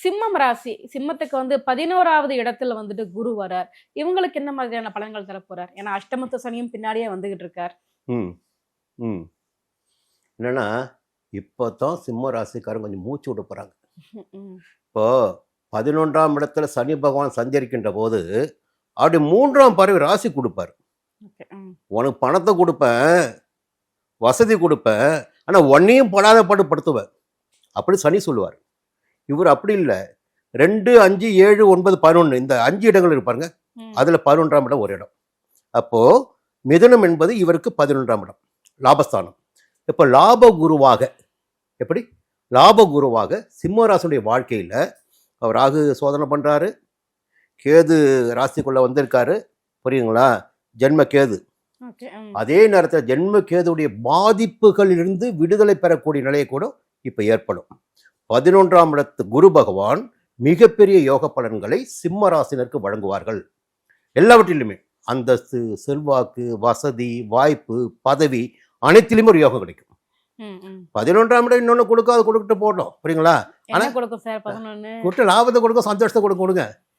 சிம்மம் ராசி, சிம்மத்துக்கு வந்து 11வது இடத்துல வந்துட்டு குரு வரார். இவங்களுக்கு என்ன மாதிரியான பலன்கள் தரப் போறார்? ஏன்னா அஷ்டமத்து சனியும் பின்னாடியே வந்துகிட்டு இருக்கார். ம் ம் என்னன்னா இப்போதான் சிம்ம ராசிக்காரங்க கொஞ்சம் மூச்சு விட போகிறாங்க. ம். இப்போ 11ஆம் இடத்துல சனி பகவான் சஞ்சரிக்கின்ற போது அப்படி 3ஆம் பார்வை ராசி கொடுப்பார். ஓகே. ம். உனக்கு பணத்தை கொடுப்பேன், வசதி கொடுப்பேன், ஆனால் உன்னையும் படாத பாடு படுத்துவேன் அப்படி சனி சொல்லுவார். இவர் அப்படி இல்லை. 2, 5, 7, 9, 11 இந்த 5 இடங்கள் இருப்பாருங்க. ம். அதில் 11ஆம் இடம் ஒரு இடம். அப்போது மிதுனம் என்பது இவருக்கு 11ஆம் இடம், லாபஸ்தானம். இப்போ லாப குருவாக எப்படி லாப குருவாக சிம்மராசனுடைய வாழ்க்கையில் அவர் ராகு சோதனை பண்ணுறாரு, கேது ராசிக்குள்ளே வந்திருக்காரு. புரியுங்களா? ஜென்ம கேது. ஓகே. ம். அதே நேரத்தில் ஜென்ம கேதுடைய பாதிப்புகளிலிருந்து விடுதலை பெறக்கூடிய நிலையை கூட இப்போ ஏற்படும். 11ஆம் இடத்து குரு பகவான் மிகப்பெரிய யோக பலன்களை சிம்ம ராசினருக்கு வழங்குவார்கள். எல்லாவற்றிலுமே அந்தஸ்து, செல்வாக்கு, வசதி, வாய்ப்பு, பதவி அனைத்திலுமே ஒரு யோகம் கிடைக்கும். ம். ம். 11ஆம் இடம் இன்னொன்று கொடுக்காது, கொடுக்கிட்டு போட்டோம். புரியுங்களா? என்ன கொடுக்கும் சார் 11? கொடுத்த லாபத்தை கொடுக்க, சந்தோஷத்தை கொடுங்க.